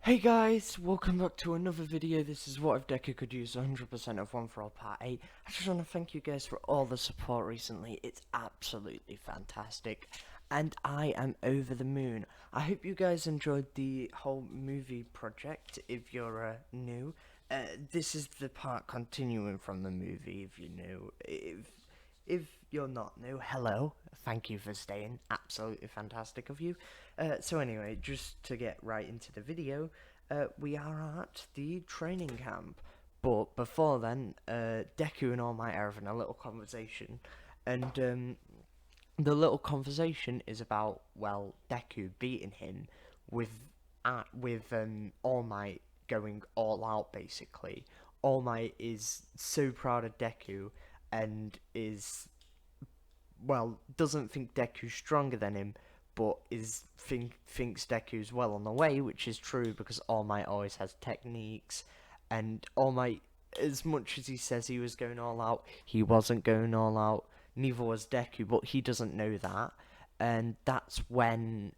Hey guys, welcome back to another video. This is what if Deku could use 100% of One For All Part 8. I just want to thank you guys for all the support recently. It's absolutely fantastic. And I am over the moon. I hope you guys enjoyed the whole movie project if you're new. This is the part continuing from the movie if you're new. If you're not new, hello. Thank you for staying. Absolutely fantastic of you. So anyway, just to get right into the video, we are at the training camp. But before then, Deku and All Might are having a little conversation, and the little conversation is about, well, Deku beating him with All Might going all out basically. All Might is so proud of Deku and is, well, doesn't think Deku's stronger than him, but thinks Deku's well on the way, which is true because All Might always has techniques, and All Might, as much as he says he was going all out, he wasn't going all out. Neither was Deku, but he doesn't know that, and that's when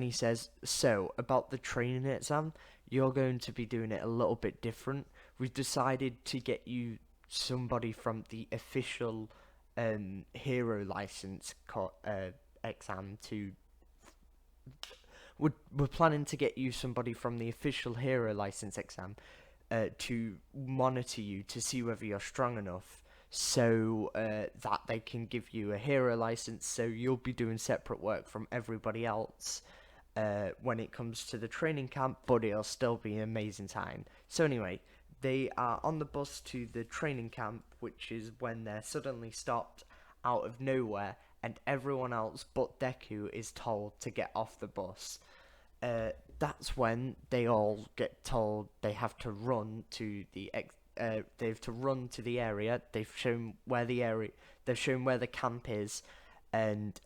he says, "So about the training exam, you're going to be doing it a little bit different. We've decided to get you somebody from the official hero license exam to we're planning to get you somebody from the official hero license exam to monitor you to see whether you're strong enough so that they can give you a hero license, so you'll be doing separate work from everybody else when it comes to the training camp, but it'll still be an amazing time." So anyway, they are on the bus to the training camp, which is when they're suddenly stopped out of nowhere, and everyone else but Deku is told to get off the bus. That's when they all get told they have to run to they have to run to the area. They've shown where the camp is, and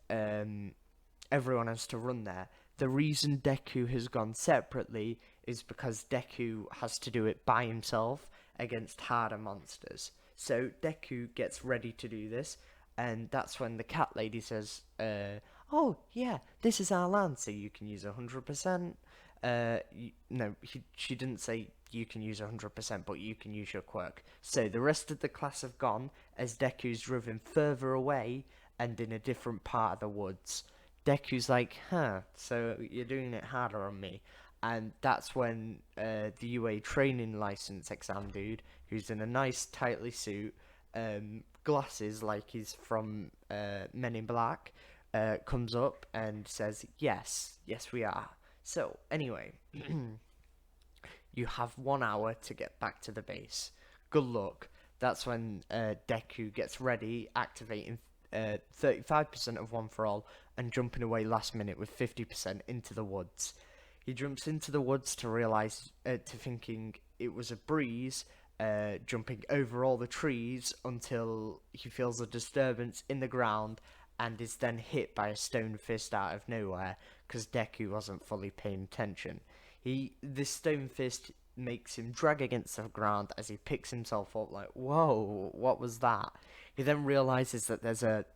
everyone has to run there. The reason Deku has gone separately is because Deku has to do it by himself against harder monsters. So Deku gets ready to do this, and that's when the cat lady says, "Oh yeah, this is our land, so you can use 100%." No, she didn't say you can use 100%, but you can use your quirk. So the rest of the class have gone as Deku's driven further away and in a different part of the woods. Deku's like, "Huh, so you're doing it harder on me." And that's when the UA training license exam dude, who's in a nice tightly suit, glasses like he's from Men in Black, comes up and says, "Yes, yes we are." So anyway, you have 1 hour to get back to the base. Good luck. That's when Deku gets ready, activating 35% of One For All and jumping away last minute with 50% into the woods. He jumps into the woods to thinking it was a breeze, jumping over all the trees until he feels a disturbance in the ground and is then hit by a stone fist out of nowhere because Deku wasn't fully paying attention. This stone fist makes him drag against the ground as he picks himself up like, "Whoa, what was that?" He then realizes that there's a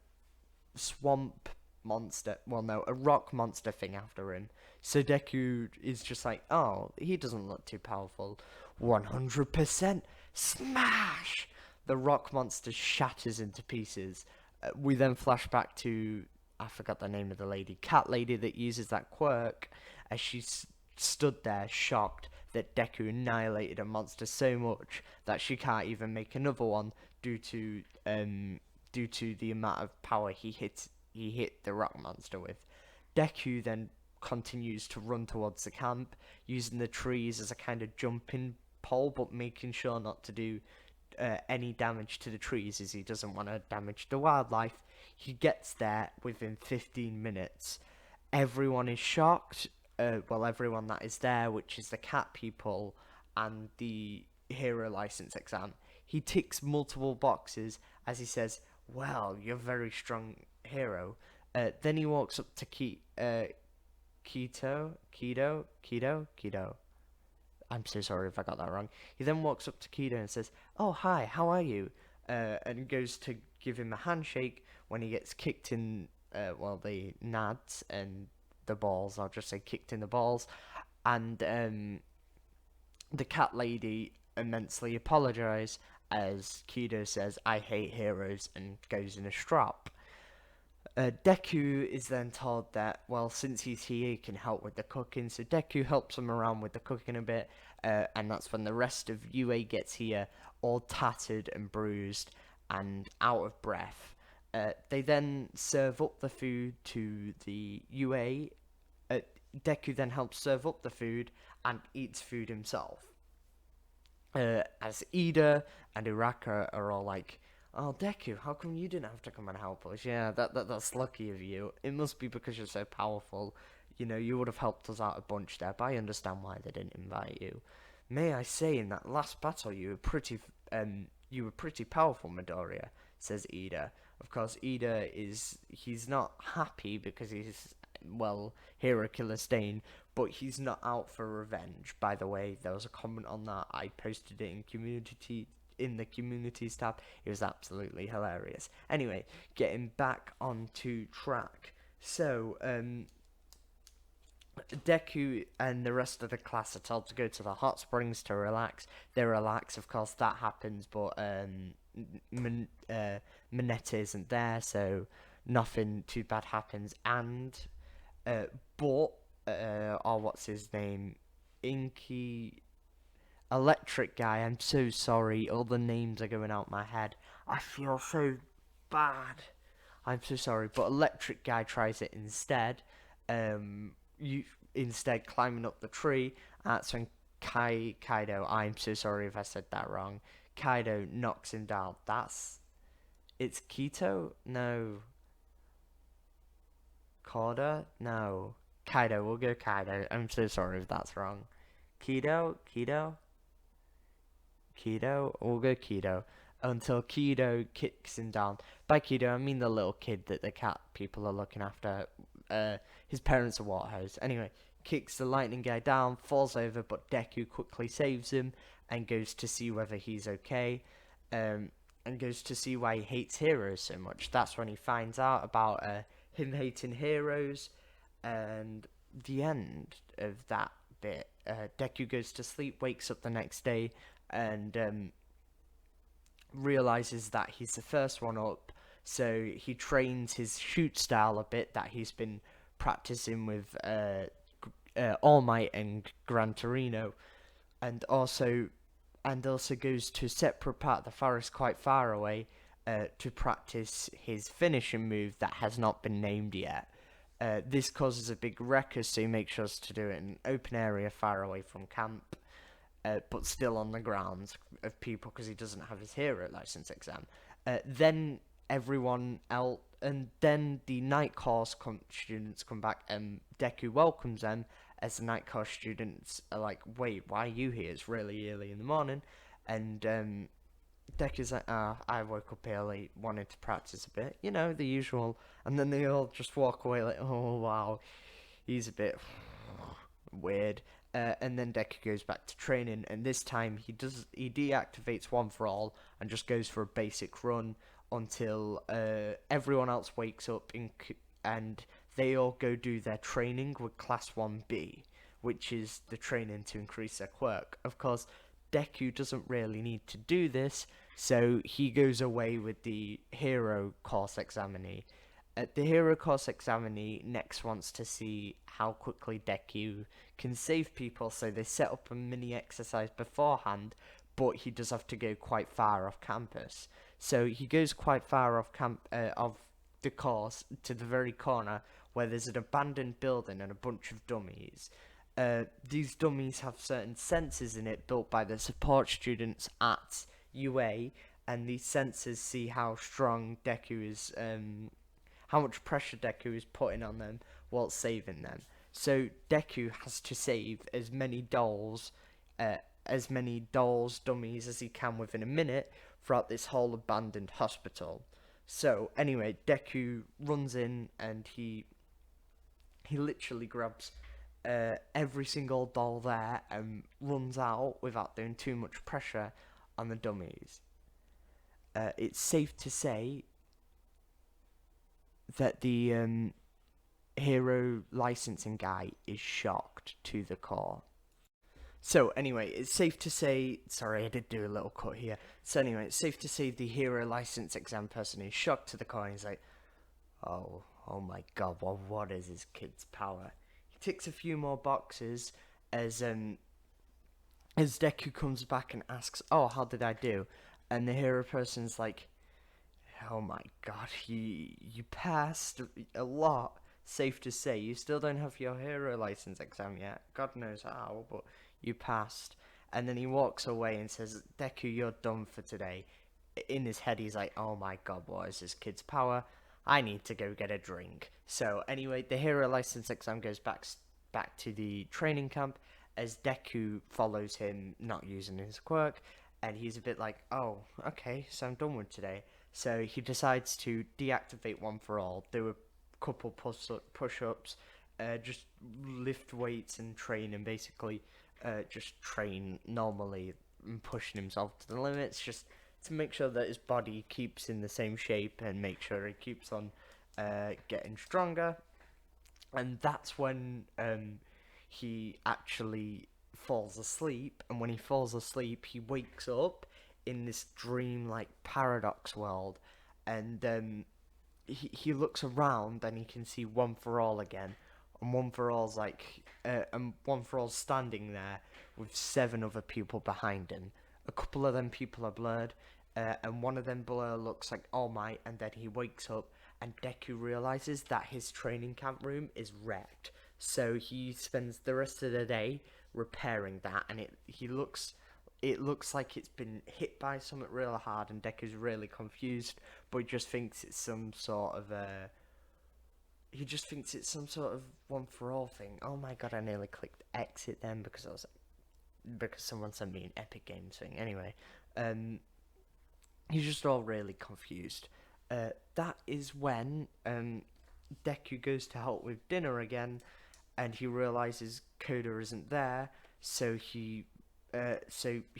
swamp monster, well no, a rock monster thing after him. So Deku is just like, "Oh, he doesn't look too powerful." 100% smash! The rock monster shatters into pieces. We then flash back to, I forgot the name of the lady, cat lady that uses that quirk, as she stood there shocked that Deku annihilated a monster so much that she can't even make another one due to the amount of power he hit the rock monster with. Deku then continues to run towards the camp, using the trees as a kind of jumping pole, but making sure not to do any damage to the trees as he doesn't want to damage the wildlife. He gets there within 15 minutes. Everyone is shocked. Well, everyone that is there, which is the cat people and the hero license exam. He ticks multiple boxes as he says, "Well, you're a very strong hero." Then he walks up to Keto. I'm so sorry if I got that wrong. He then walks up to Keto and says, "Oh, hi, how are you?" And goes to give him a handshake when he gets kicked in, the nads, and the balls. I'll just say kicked in the balls, and the cat lady immensely apologise as Kido says, "I hate heroes," and goes in a strap. Deku is then told that, well, since he's here, he can help with the cooking. So Deku helps him around with the cooking a bit, and that's when the rest of UA gets here, all tattered and bruised and out of breath. They then serve up the food to the UA. Deku then helps serve up the food and eats food himself. As Ida and Uraka are all like, "Oh, Deku, how come you didn't have to come and help us? Yeah, that's lucky of you. It must be because you're so powerful. You know, you would have helped us out a bunch there, but I understand why they didn't invite you. May I say, in that last battle, you were pretty powerful, Midoriya," says Ida. Of course, he's not happy because he's, well, Hero Killer Stain, but he's not out for revenge. By the way, there was a comment on that. I posted it in the communities tab. It was absolutely hilarious. Anyway, getting back onto track. So, Deku and the rest of the class are told to go to the hot springs to relax. They relax, of course, that happens, but Mineta isn't there, so nothing too bad happens. And but or what's his name, Inky Electric Guy. I'm so sorry. All the names are going out my head. I feel so bad. I'm so sorry. But Electric Guy tries it instead. You instead climbing up the tree. That's when Kaido. I'm so sorry if I said that wrong. Kaido knocks him down. It's Keto? No. Korda? No. Kaido. We'll go Kaido. I'm so sorry if that's wrong. Keto? We'll go Keto. Until Keto kicks him down. By Keto, I mean the little kid that the cat people are looking after. His parents are water hose. Anyway, kicks the lightning guy down, falls over, but Deku quickly saves him and goes to see whether he's okay. And goes to see why he hates heroes so much. That's when he finds out about him hating heroes, and the end of that bit. Deku goes to sleep, wakes up the next day, and realizes that he's the first one up. So he trains his shoot style a bit that he's been practicing with All Might and Gran Torino, and also goes to a separate part of the forest quite far away to practice his finishing move that has not been named yet. This causes a big ruckus, so he makes sure to do it in an open area far away from camp, but still on the grounds of people because he doesn't have his hero license exam. Then everyone else, and then the night course students come back, and Deku welcomes them as the night course students are like, "Wait, why are you here? It's really early in the morning." And Deku's like, I woke up early, wanted to practice a bit, the usual. And then they all just walk away like, "Oh wow, he's a bit weird." And then Deku goes back to training, and this time he deactivates One for All and just goes for a basic run until everyone else wakes up and they all go do their training with Class 1B, which is the training to increase their quirk. Of course, Deku doesn't really need to do this, so he goes away with the Hero Course Examinee. The Hero Course Examinee next wants to see how quickly Deku can save people, so they set up a mini exercise beforehand, but he does have to go quite far off campus. So he goes quite far off of the course to the very corner where there's an abandoned building and a bunch of dummies. These dummies have certain sensors in it built by the support students at UA, and these sensors see how strong Deku is, how much pressure Deku is putting on them while saving them. So Deku has to save as many dolls, dummies as he can within a minute throughout this whole abandoned hospital. So anyway, Deku runs in and he literally grabs every single doll there and runs out without doing too much pressure on the dummies. It's safe to say that the hero licensing guy is shocked to the core. So anyway, it's safe to say. Sorry, I did do a little cut here. So anyway, it's safe to say the hero license exam person is shocked to the core. And he's like, oh my god, what is this kid's power? He ticks a few more boxes as Deku comes back and asks, "Oh, how did I do?" And the hero person's like, "Oh my god, you passed a lot. Safe to say, you still don't have your hero license exam yet. God knows how, but you passed." And then he walks away and says, "Deku, you're done for today." In his head, he's like, "Oh my god, what is this kid's power? I need to go get a drink." So anyway, the hero license exam goes back to the training camp as Deku follows him, not using his quirk, and he's a bit like, "Oh, okay, so I'm done with today." So he decides to deactivate One for All, do a couple push-ups, just lift weights and train, and basically just train normally and pushing himself to the limits, just to make sure that his body keeps in the same shape and make sure he keeps on getting stronger. And that's when he actually falls asleep. And when he falls asleep, he wakes up in this dream-like paradox world, and he looks around and he can see One for All again. And One for All's and One for All's standing there with 7 other people behind him. A couple of them people are blurred, and one of them blur looks like All Might. And then he wakes up, and Deku realizes that his training camp room is wrecked. So he spends the rest of the day repairing that, and it looks like it's been hit by something real hard, and Deku's really confused, but he just thinks it's some sort of One for All thing. Oh my god, I nearly clicked exit then because someone sent me an Epic Games thing. Anyway, um, he's just all really confused. That is when Deku goes to help with dinner again, and he realizes Koda isn't there. So he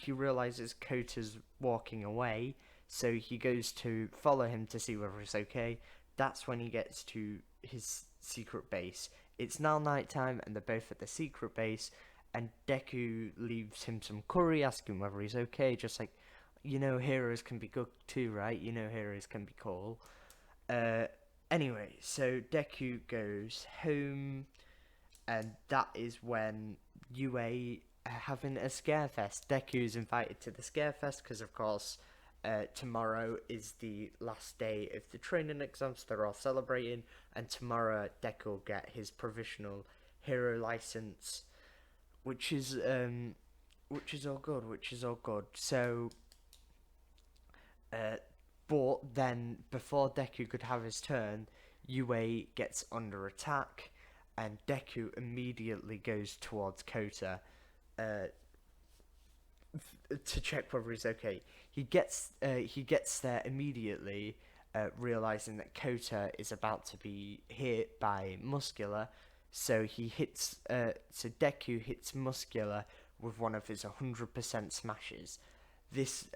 realizes Kota's walking away. So he goes to follow him to see whether it's okay. That's when he gets to his secret base. It's now nighttime, and they're both at the secret base. And Deku leaves him some curry, asking whether he's okay. Just like, heroes can be good too, right? Heroes can be cool. Uh, anyway, so Deku goes home, and that is when UA are having a scare fest. Deku's invited to the scare fest because, of course, tomorrow is the last day of the training exams. They're all celebrating, and tomorrow Deku will get his provisional hero license, which is all good. Which is all good. So, uh, but then before Deku could have his turn, UA gets under attack, and Deku immediately goes towards Kota uh, to check whether he's okay. He gets there immediately, realizing that Kota is about to be hit by Muscular. So Deku hits Muscular with one of his 100% smashes. This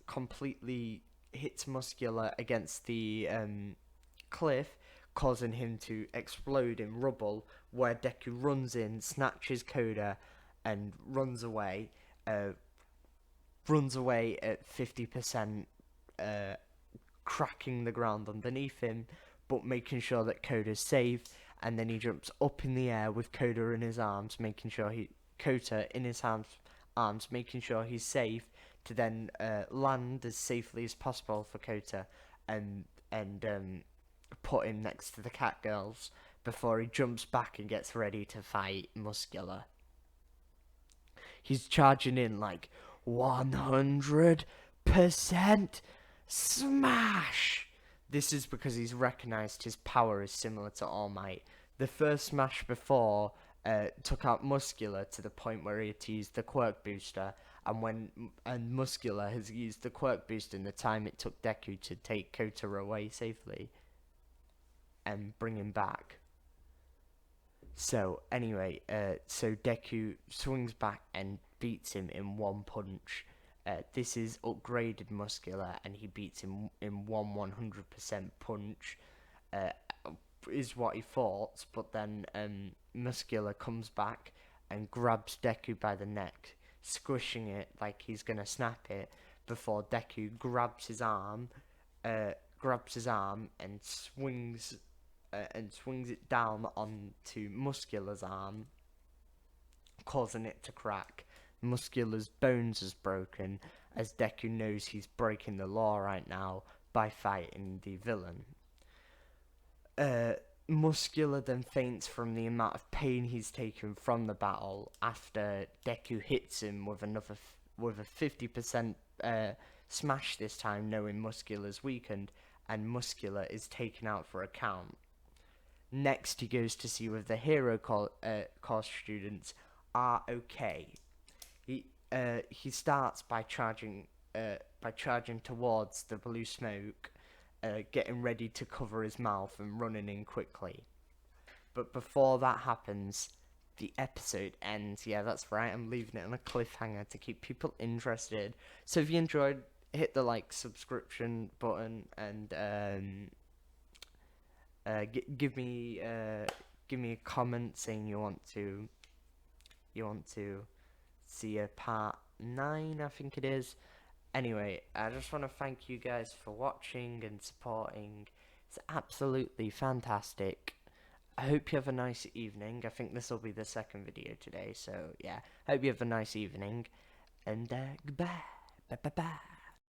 completely hits Muscular against the cliff, causing him to explode in rubble, where Deku runs in, snatches Koda, and uh, runs away at 50%, cracking the ground underneath him, but making sure that Koda's safe. And then he jumps up in the air with Koda in his arms, Kota in his arms, making sure he's safe, to then land as safely as possible for Kota, and put him next to the cat girls before he jumps back and gets ready to fight Muscular. He's charging in like 100% smash. This is because he's recognized his power is similar to All Might. The first smash before took out Muscular to the point where he had to use the quirk booster, and Muscular has used the quirk booster in the time it took Deku to take Kota away safely and bring him back. So anyway, so Deku swings back and beats him in one punch. This is upgraded Muscular, and he beats him in 100% punch. Uh, is what he thought, but then Muscular comes back and grabs Deku by the neck, squishing it like he's gonna snap it, before Deku grabs his arm and swings it down onto Muscular's arm, causing it to crack. Muscular's bones is broken, as Deku knows he's breaking the law right now by fighting the villain. Uh, Muscular then faints from the amount of pain he's taken from the battle after Deku hits him with with a 50% smash this time, knowing Muscular's weakened, and Muscular is taken out for a count. Next, he goes to see whether the hero course students are okay. He starts by charging towards the blue smoke, getting ready to cover his mouth and running in quickly. But before that happens, the episode ends. Yeah, that's right. I'm leaving it on a cliffhanger to keep people interested. So if you enjoyed, hit the like subscription button and give me a comment saying you want to see a part 9, I think it is. Anyway, I just want to thank you guys for watching and supporting. It's absolutely fantastic. I hope you have a nice evening. I think this will be the second video today, so yeah. I hope you have a nice evening, and goodbye. Bye bye bye.